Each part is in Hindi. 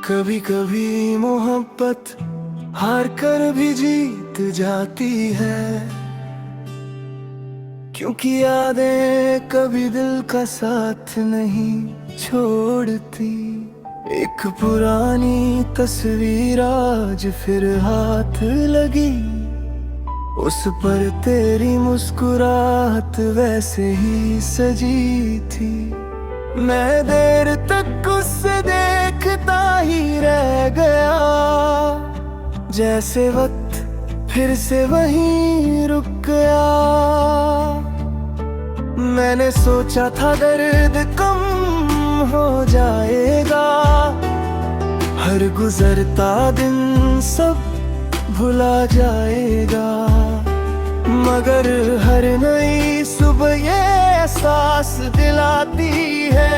कभी कभी मोहब्बत हार कर भी जीत जाती है, क्योंकि यादें कभी दिल का साथ नहीं छोड़ती। एक पुरानी तस्वीर आज फिर हाथ लगी, उस पर तेरी मुस्कुराहट वैसे ही सजी थी। मैं देर तक उससे देखता ही रह गया, जैसे वक्त फिर से वहीं रुक गया। मैंने सोचा था दर्द कम हो जाएगा, हर गुजरता दिन सब भुला जाएगा। मगर हर नई सुबह ये एहसास दिलाती है,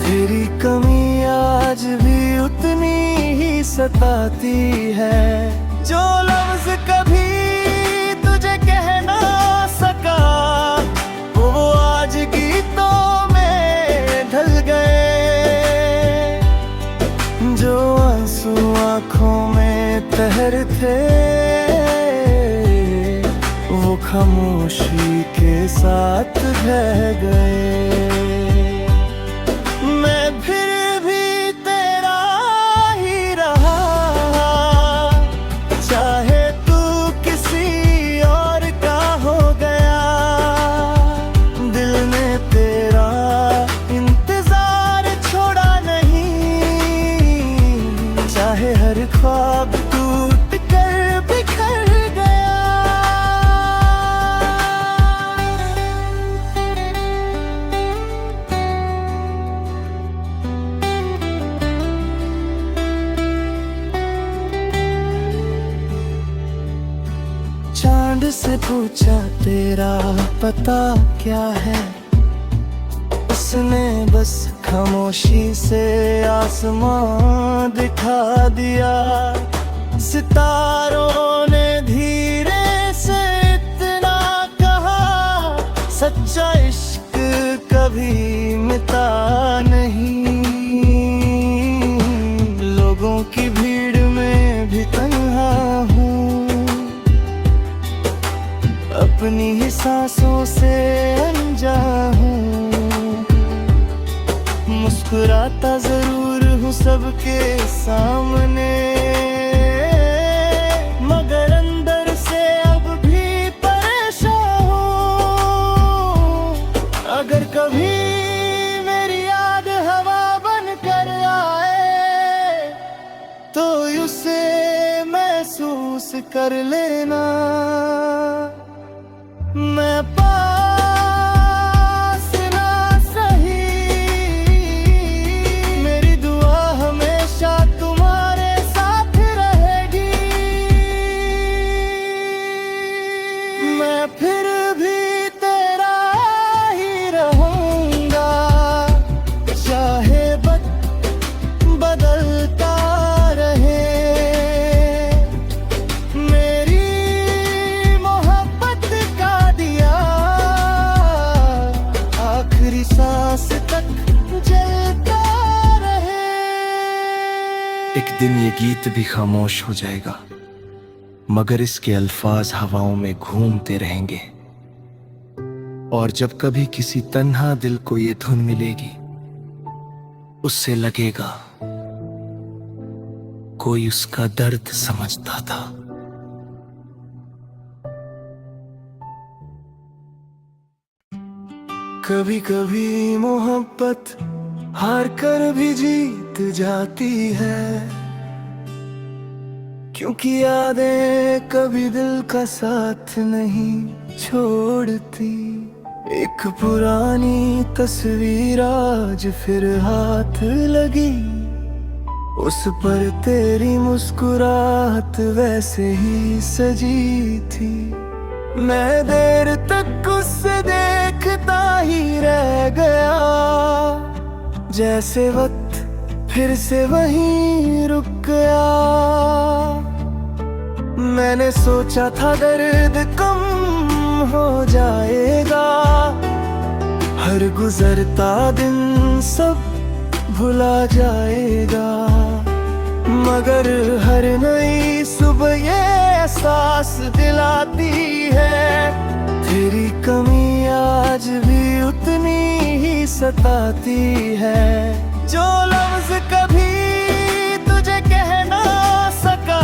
तेरी कमी आज भी उतनी ही सताती है। जो लफ्ज कभी तुझे कह ना सका, वो आज गीतों में ढल गए। जो आंसू आँखों में तहर थे, वो खामोशी के साथ बह गए। मैं फिर भी तेरा ही रहा, चाहे तू किसी और का हो गया। दिल ने तेरा इंतजार छोड़ा नहीं, चाहे हर ख्वाब टूट कर बिखर गया। चांद से पूछा तेरा पता क्या है, उसने बस खामोशी से आसमां दिखा दिया। सितारों ने धीरे से इतना कहा, सच्चा इश्क कभी मिटा नहीं। लोगों की भीड़ में भी तन्हा हूँ, अपनी ही सांसों से अनजान हूँ। मुस्कुराता जरूर हूँ सबके सामने, मगर अंदर से अब भी परेशान हूँ। अगर कभी मेरी याद हवा बन कर आए, तो उसे महसूस कर लेना। मैं पास ना सही, मेरी दुआ हमेशा तुम्हारे साथ रहेगी। मैं फिर भी तेरा ही रहूंगा, चाहे बदलता रहे। सांस तक जलता रहे। एक दिन ये गीत भी खामोश हो जाएगा, मगर इसके अल्फाज हवाओं में घूमते रहेंगे। और जब कभी किसी तन्हा दिल को ये धुन मिलेगी, उससे लगेगा कोई उसका दर्द समझता था। कभी कभी मोहब्बत हार कर भी जीत जाती है, क्योंकि यादें कभी दिल का साथ नहीं छोड़ती। एक पुरानी तस्वीर आज फिर हाथ लगी, उस पर तेरी मुस्कुराहट वैसे ही सजी थी। मैं देर तक उससे देखता ही रह गया, जैसे वक्त फिर से वहीं रुक गया। मैंने सोचा था दर्द कम हो जाएगा, हर गुजरता दिन सब भुला जाएगा। मगर हर नई सुबह ये एहसास दिलाती है, तेरी कमी आज भी उतनी ही सताती है। जो लफ्ज कभी तुझे कह ना सका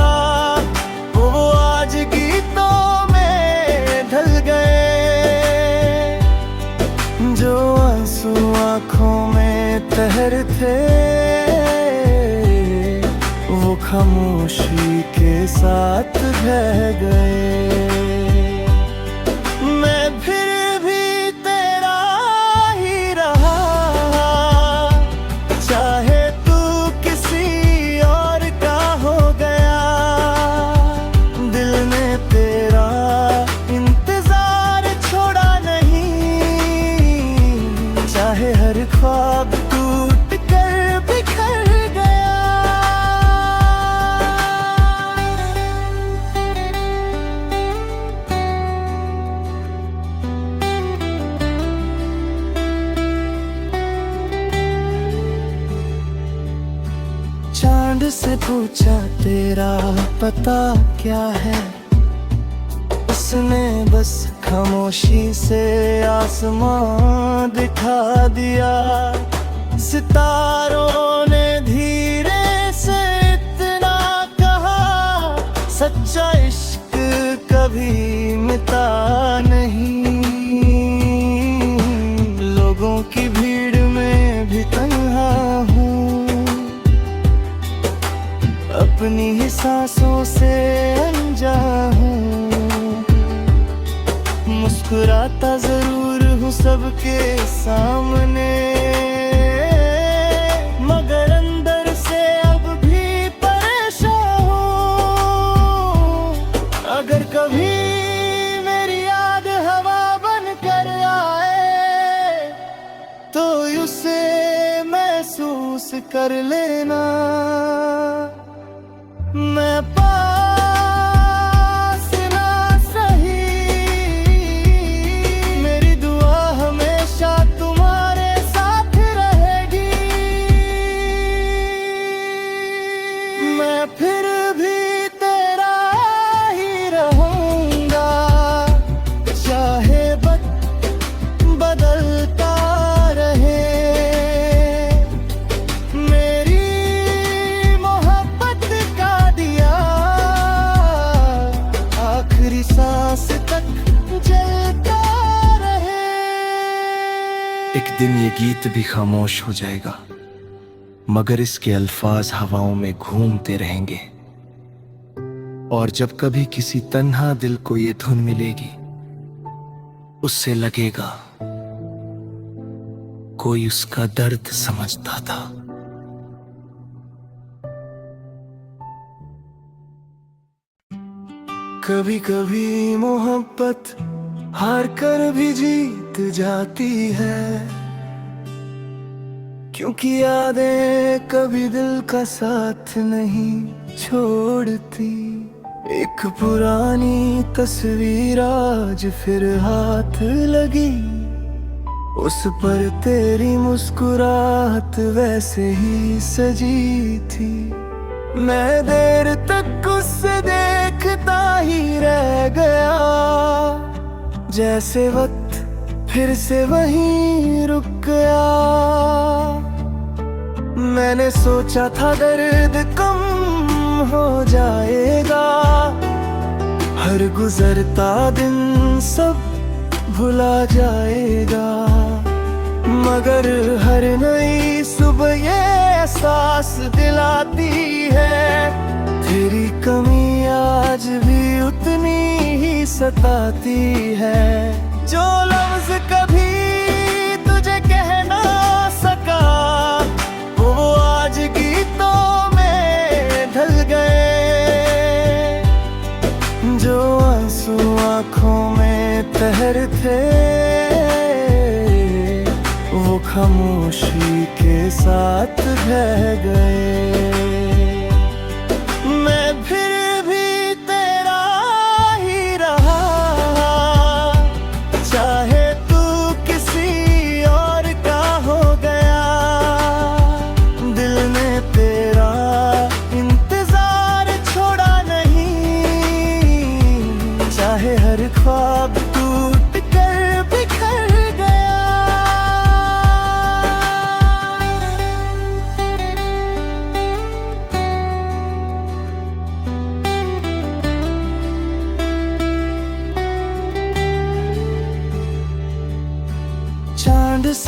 वो आज गीतों में ढल गए, जो आंसू आंखों में तहर थे वो खामोशी के साथ बह गए। मैं फिर भी तेरा ही रहा, चाहे तू किसी और का हो गया। दिल ने तेरा इंतजार छोड़ा नहीं, चाहे हर ख्वाब टूट कर बिखर गया। चांद से पूछा तेरा पता क्या है, उसने बस खामोशी से आसमां दिखा दिया। सितारों ने धीरे से इतना कहा, सच्चा इश्क कभी मिटा नहीं। लोगों की भीड़ में भी तन्हा हूँ, अपनी ही सांसों से अनजा हूँ। मुस्कुराता जरूर हूँ सबके सामने, मगर अंदर से अब भी परेशान हूँ। अगर कभी मेरी याद हवा बन कर आए तो उसे महसूस कर लेना। मैं पास ना सही, मेरी दुआ हमेशा तुम्हारे साथ रहेगी। मैं फिर भी तेरा ही रहूंगा, चाहे वक्त बदलता रहे। सांस तक जलता रहे। एक दिन ये गीत भी खामोश हो जाएगा, मगर इसके अल्फाज हवाओं में घूमते रहेंगे। और जब कभी किसी तन्हा दिल को ये धुन मिलेगी, उससे लगेगा कोई उसका दर्द समझता था। कभी कभी मोहब्बत हार कर भी जीत जाती है, क्योंकि यादें कभी दिल का साथ नहीं छोड़ती। एक पुरानी तस्वीर आज फिर हाथ लगी, उस पर तेरी मुस्कुराहट वैसे ही सजी थी। मैं देर तक उससे देखता ही रह गया, जैसे वक्त फिर से वहीं रुक गया। मैंने सोचा था दर्द कम हो जाएगा, हर गुजरता दिन सब भुला जाएगा। मगर हर नई सुबह ये एहसास दिलाती है, तेरी कमी आज भी उतनी ही सताती है। जो लफ्ज कभी तुझे कह ना सका वो आज गीतों में ढल गए, जो आंसू आंखों में तहर थे वो खामोशी के साथ बह गए। मैं फिर भी तेरा ही रहा, चाहे तू किसी और का हो गया। दिल ने तेरा इंतजार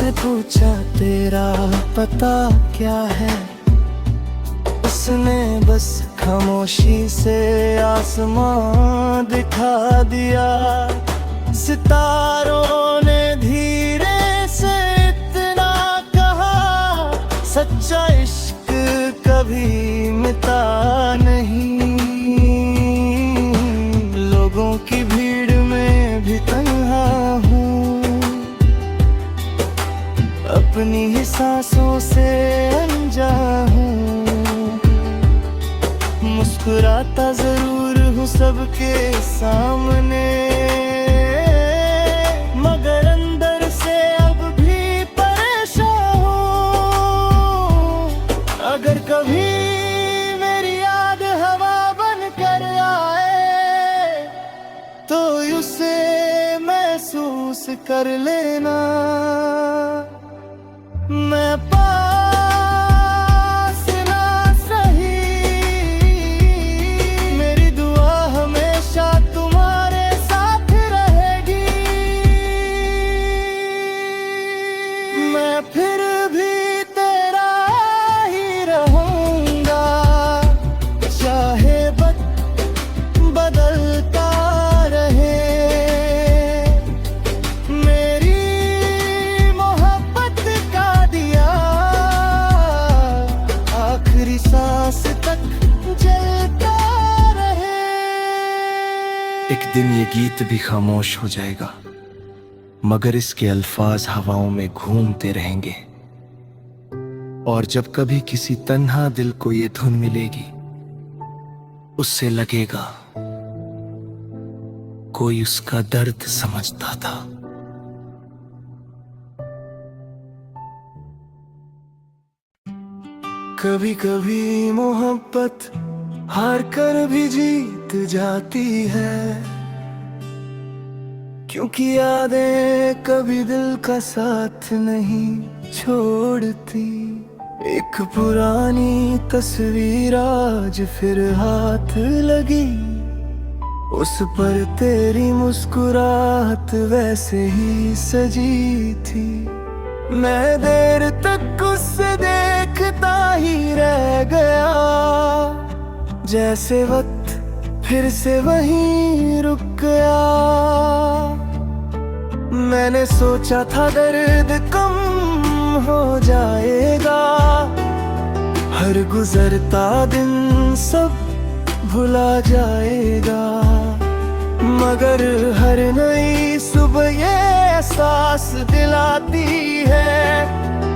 से पूछा तेरा पता क्या है, उसने बस खामोशी से आसमां दिखा दिया। सितारों ने धीरे से इतना कहा, सच्चा इश्क कभी मिटा नहीं। लोगों की भीड़ में भी तन्हा हूँ, अपनी ही सांसों से अनजा हूँ। मुस्कुराता जरूर हूँ सबके सामने, मगर अंदर से अब भी परेशान हूँ। अगर कभी मेरी याद हवा बन कर आए, तो उसे महसूस कर लेना। मैं पास ना सही, मेरी दुआ हमेशा तुम्हारे साथ रहेगी। मैं फिर भी तेरा ही रहूंगा, चाहे वक्त बदलता रहे। सांस तक जलता रहे। एक दिन ये गीत भी खामोश हो जाएगा, मगर इसके अल्फाज हवाओं में घूमते रहेंगे। और जब कभी किसी तन्हा दिल को ये धुन मिलेगी, उससे लगेगा कोई उसका दर्द समझता था। कभी कभी मोहब्बत हार कर भी जीत जाती है, क्योंकि यादें कभी दिल का साथ नहीं छोड़ती। एक पुरानी तस्वीर आज फिर हाथ लगी, उस पर तेरी मुस्कुराहट वैसे ही सजी थी। मैं देर तक उससे देखता ही रह गया, जैसे वक्त फिर से वहीं रुक गया। मैंने सोचा था दर्द कम हो जाएगा, हर गुजरता दिन सब भुला जाएगा। मगर हर नई सुबह ये एहसास दिलाती है,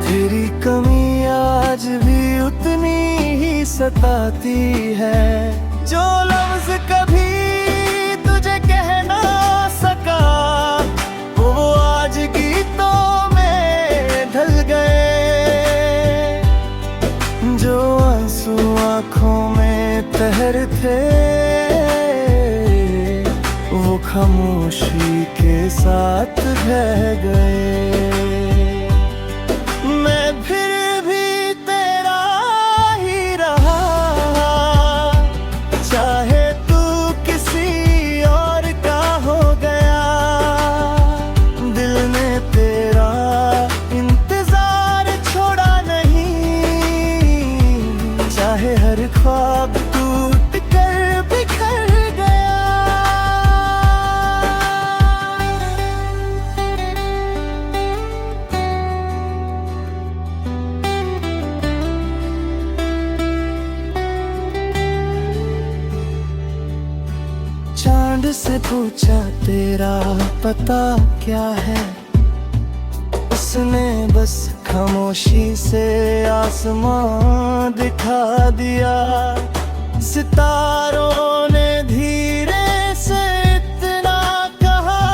तेरी कमी आज भी उतनी ही सताती है। जो लफ्ज कभी तुझे कह ना सका, वो आज गीतों में ढल गए। जो आंसू आँखों में तहर थे, वो खामोशी के साथ बह गए। मैं फिर भी तेरा ही रहा, चाहे तू किसी और का हो गया। दिल ने तेरा इंतजार छोड़ा नहीं, चाहे हर ख्वाब टूट कर बिखर गया। चांद से पूछा तेरा पता क्या है, उसने बस खामोशी से आसमां दिखा दिया। सितारों ने धीरे से इतना कहा,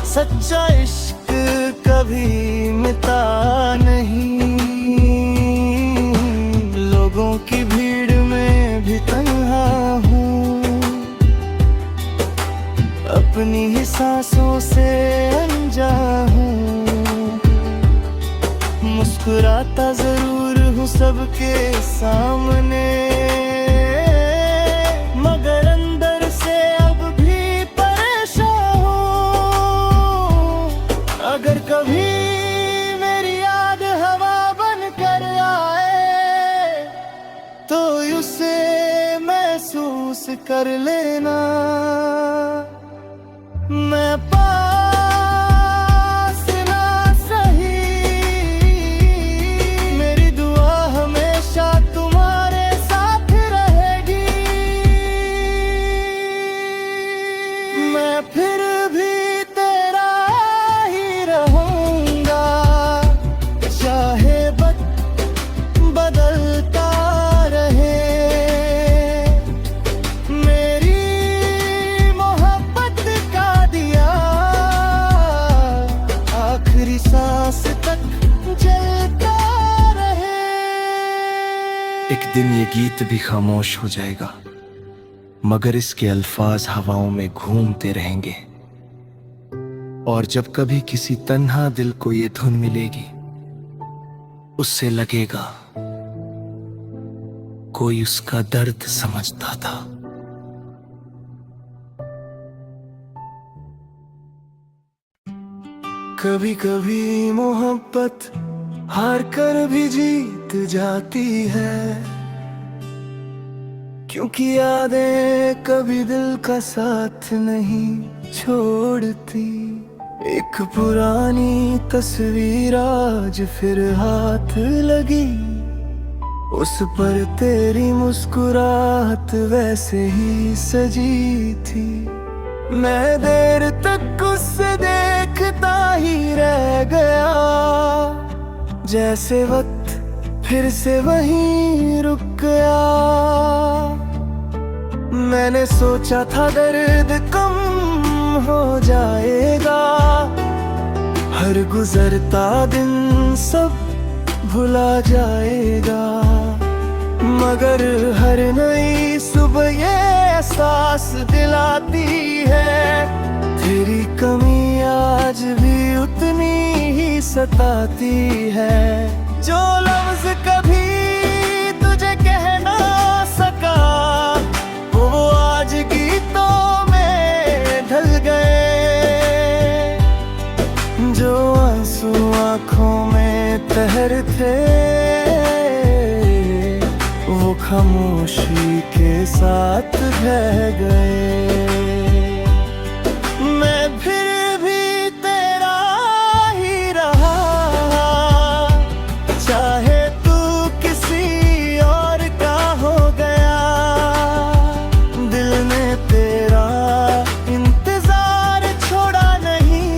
सच्चा इश्क कभी मिटा नहीं। लोगों की भीड़ में भी तन्हा हूँ, अपनी ही सांसों से अनजा हूँ। मुस्कुराता जरूर हूँ सबके सामने, मगर अंदर से अब भी परेशान हूँ। अगर कभी तो उसे महसूस कर लेना। मैं पास ना सही, मेरी दुआ हमेशा तुम्हारे साथ रहेगी। मैं फिर भी तेरा ही रहूंगा, चाहे वक्त बदलता रहे। मेरी मोहब्बत का दिया आखिरी सांस तक जलता रहे। एक दिन ये गीत भी खामोश हो जाएगा, मगर इसके अल्फाज हवाओं में घूमते रहेंगे। और जब कभी किसी तन्हा दिल को ये धुन मिलेगी, उससे लगेगा कोई उसका दर्द समझता था। कभी कभी मोहब्बत हार कर भी जीत जाती है, क्योंकि यादें कभी दिल का साथ नहीं छोड़ती। एक पुरानी तस्वीर आज फिर हाथ लगी, उस पर तेरी मुस्कुराहट वैसे ही सजी थी। मैं देर तक उससे देखता ही रह गया, जैसे वक्त फिर से वहीं रुक गया। मैंने सोचा था दर्द कम हो जाएगा, हर गुजरता दिन सब भुला जाएगा। मगर हर नई सुबह ये एहसास दिलाती है, तेरी कमी आज भी उतनी ही सताती है। जो लफ्ज कभी तुझे कह ना सका, वो आज गीतों में ढल गए। जो आंसू आंखों में तैरते, वो खामोशी के साथ बह गए। मैं फिर भी तेरा ही रहा, चाहे तू किसी और का हो गया। दिल ने तेरा इंतजार छोड़ा नहीं,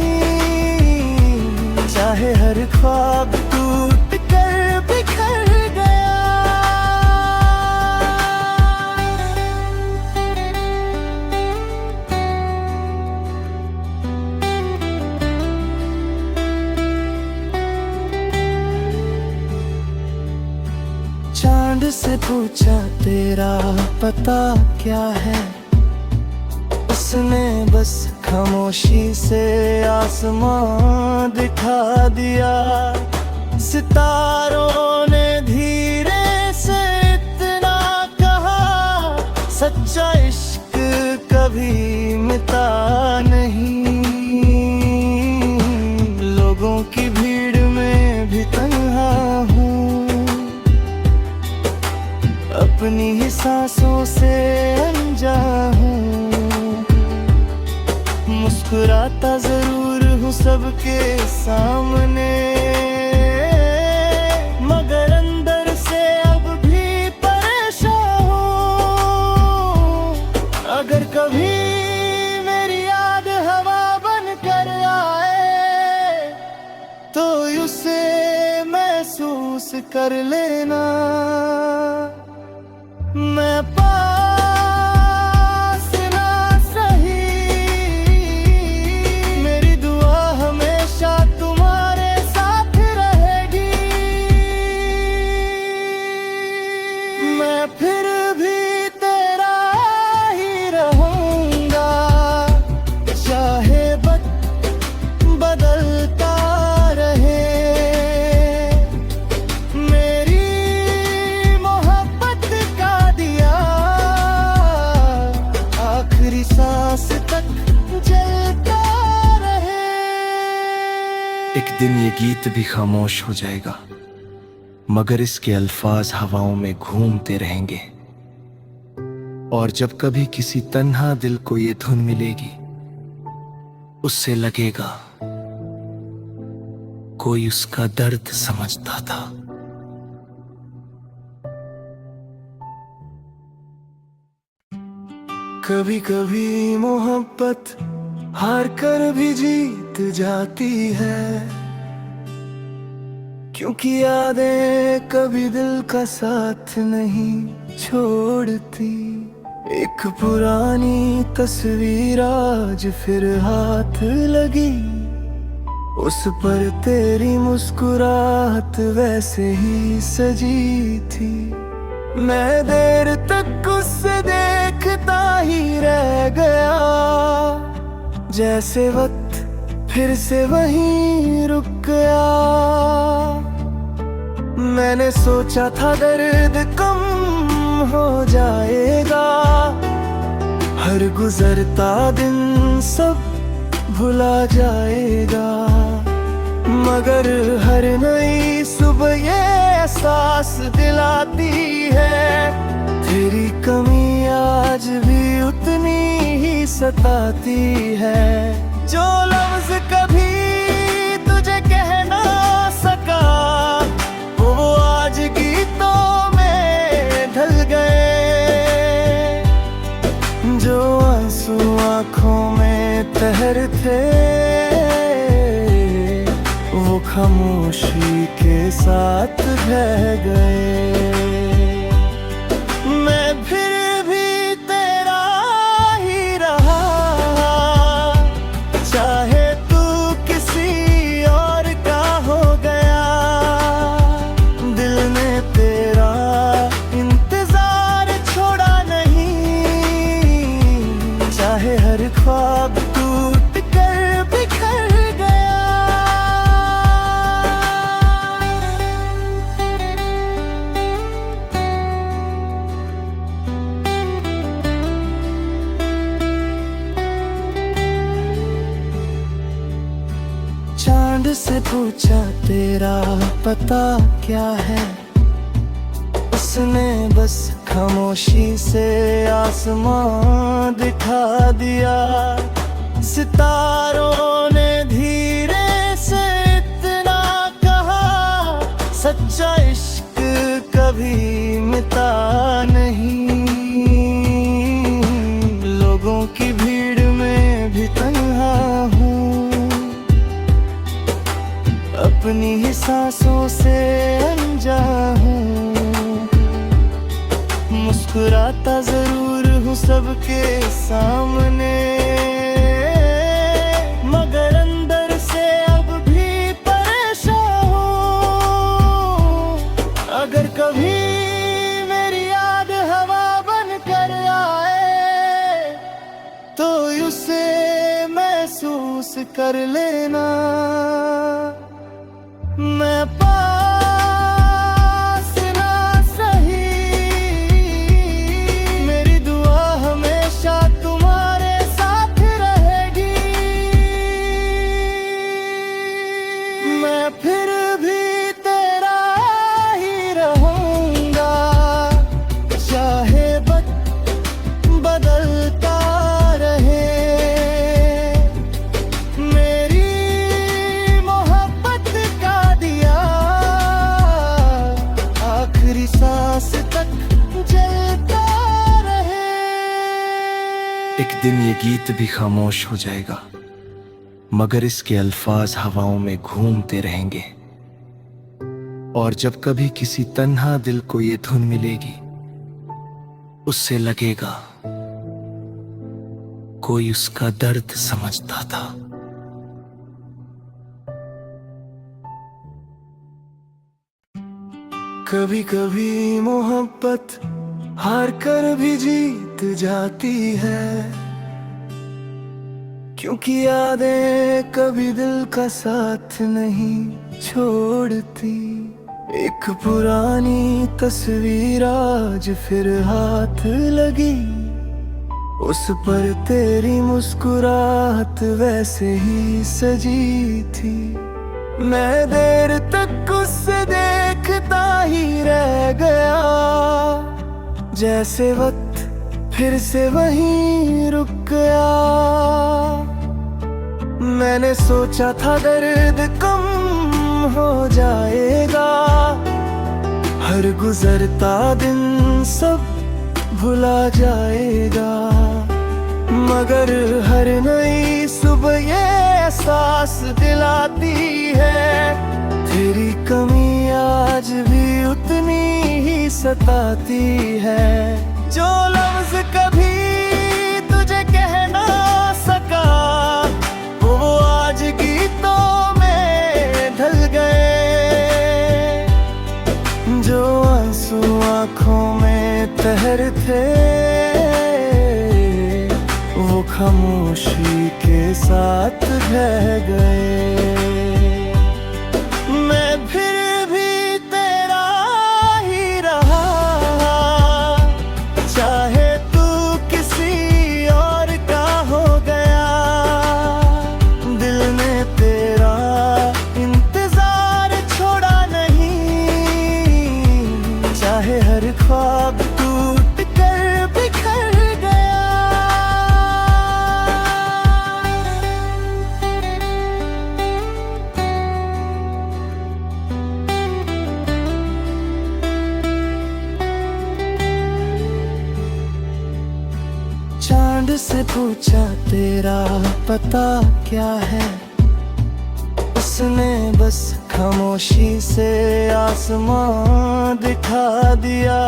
चाहे हर ख्वाब टूट कर बिखर गया। चांद से पूछा तेरा पता क्या है, उसने बस खामोशी से आसमां दिखा दिया। सितारों ने धीरे से इतना कहा, सच्चा इश्क कभी मिटा नहीं। लोगों की भीड़ में भी तन्हा हूँ, अपनी ही सांसों से अनजा हूँ। मुस्कुराता जरूर हूँ सबके सामने, मगर अंदर से अब भी परेशान हूँ। अगर कभी मेरी याद हवा बन कर आए, तो उसे महसूस कर लेना। मैं पास ना सही, मेरी दुआ हमेशा तुम्हारे साथ रहेगी। मैं फिर भी तेरा ही रहूंगा, चाहे वक्त बदलता रहे। मेरी मोहब्बत का दिया आखिरी सांस तक जलता रहे। एक दिन ये गीत भी खामोश हो जाएगा, मगर इसके अल्फाज हवाओं में घूमते रहेंगे। और जब कभी किसी तन्हा दिल को ये धुन मिलेगी, उससे लगेगा कोई उसका दर्द समझता था। कभी कभी मोहब्बत हार कर भी जीत जाती है, क्योंकि यादें कभी दिल का साथ नहीं छोड़ती। एक पुरानी तस्वीर आज फिर हाथ लगी, उस पर तेरी मुस्कुराहट वैसे ही सजी थी। मैं देर तक उससे देखता ही रह गया, जैसे वक्त फिर से वहीं रुक गया। मैंने सोचा था दर्द कम हो जाएगा, हर गुजरता दिन सब भुला जाएगा। मगर हर नई सुबह ये एहसास दिलाती है, तेरी कमी आज भी उतनी ही सताती है। जो लफ्ज कभी तुझे कह ना सका, वो आज गीतों में ढल गए। जो आंसू आंखों में तहर थे, वो खामोशी के साथ बह गए। मैं फिर भी तेरा ही रहा, चाहे तू किसी और का हो गया। दिल ने तेरा इंतजार छोड़ा नहीं, चाहे हर ख्वाब टूट कर बिखर गया। चांद से पूछा तेरा पता क्या है, उसने बस खामोशी से आसमां दिखा दिया। सितारों ने धीरे से इतना कहा, सच्चा इश्क कभी मिटा नहीं। लोगों की भीड़ में भी तन्हा हूँ, अपनी ही सांसों से अनजा हूँ। मुस्कुराता जरूर हूँ सबके सामने, मगर अंदर से अब भी परेशान हूँ। अगर कभी मेरी याद हवा बन कर आए, तो उसे महसूस कर लेना। मैं पास ना सही, मेरी दुआ हमेशा तुम्हारे साथ रहेगी। मैं फिर भी तेरा ही रहूंगा, चाहे वक्त बदलता रहे। सांस तक जलता रहे। एक दिन ये गीत भी खामोश हो जाएगा, मगर इसके अल्फाज हवाओं में घूमते रहेंगे। और जब कभी किसी तन्हा दिल को ये धुन मिलेगी, उससे लगेगा कोई उसका दर्द समझता था। कभी कभी मोहब्बत हार कर भी जीत जाती है, क्योंकि यादें कभी दिल का साथ नहीं छोड़ती। एक पुरानी तस्वीर आज फिर हाथ लगी, उस पर तेरी मुस्कुराहट वैसे ही सजी थी। मैं देर तक उससे देखता ही रह गया, जैसे वक्त फिर से वहीं रुक गया। मैंने सोचा था दर्द कम हो जाएगा, हर गुजरता दिन सब भुला जाएगा। मगर हर नई सुबह ये एहसास दिलाती है, तेरी कमी आज भी उतनी ही सताती है। जो लफ्ज कभी तुझे कह ना सका, वो आज गीतों में ढल गए। जो आंसू आँखों में तहर थे, वो खामोशी के साथ बह गए। मैं फिर भी तेरा ही रहा, चाहे तू किसी और का हो गया। दिल ने तेरा इंतजार छोड़ा नहीं, चाहे हर ख्वाब टूट कर बिखर गया। चांद से पूछा तेरा पता क्या है, उसने बस खामोशी से आसमां दिखा दिया।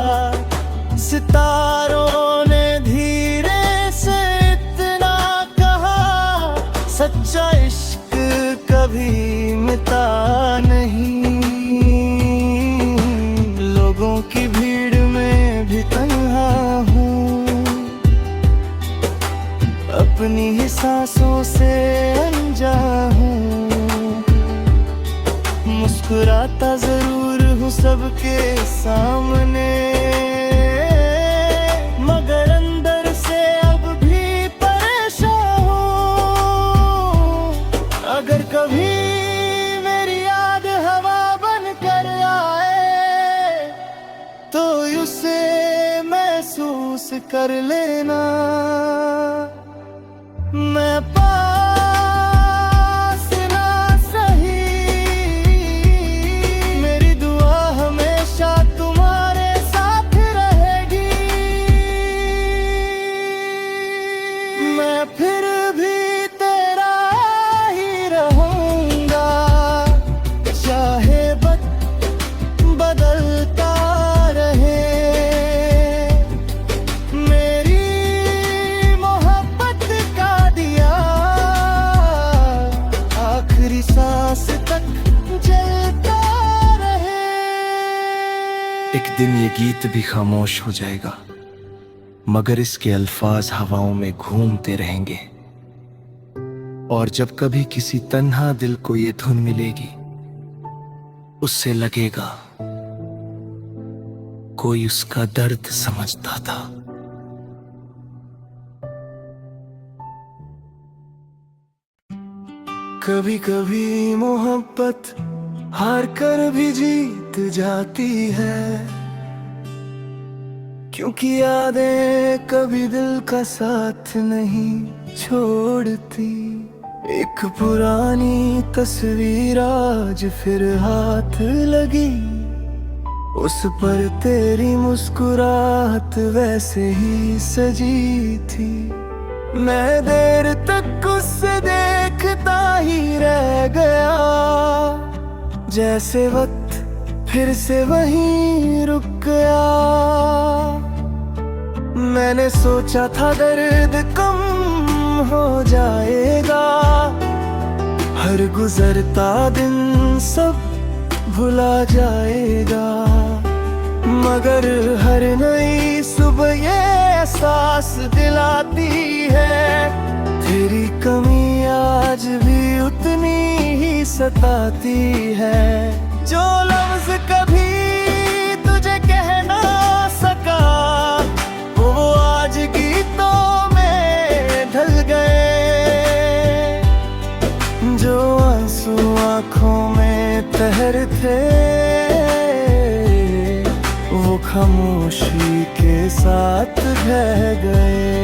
सितारों ने धीरे से इतना कहा, सच्चा इश्क कभी मिटा नहीं। लोगों की भीड़ में भी तन्हा हूँ, अपनी ही सांसों से अनजान हूँ। मुस्कुराता जरूर हूँ सबके सामने, मगर अंदर से अब भी परेशान हूँ। अगर कभी मेरी याद हवा बन कर आए, तो उसे महसूस कर लेना। मैं पास ना सही, मेरी दुआ हमेशा तुम्हारे साथ रहेगी। मैं फिर भी तेरा ही रहूंगा, चाहे वक्त बदलता रहे। सांस तक जलता रहे। एक दिन ये गीत भी खामोश हो जाएगा, मगर इसके अल्फाज हवाओं में घूमते रहेंगे। और जब कभी किसी तन्हा दिल को ये धुन मिलेगी, उससे लगेगा कोई उसका दर्द समझता था। कभी कभी मोहब्बत हार कर भी जीत जाती है, क्योंकि यादें कभी दिल का साथ नहीं छोड़ती। एक पुरानी तस्वीर आज फिर हाथ लगी, उस पर तेरी मुस्कुराहट वैसे ही सजी थी। मैं देर तक उससे देखता ही रह गया, जैसे वक्त फिर से वहीं रुक गया। मैंने सोचा था दर्द कम हो जाएगा, हर गुजरता दिन सब भुला जाएगा। मगर हर नई सुबह ये एहसास दिलाती है, तेरी कमी आज भी उतनी ही सताती है। जो लफ्ज कभी तुझे कह ना सका, वो आज गीतों में ढल गए। जो आंसू आँखों में ठहरते वो खामोशी के साथ ढह गए।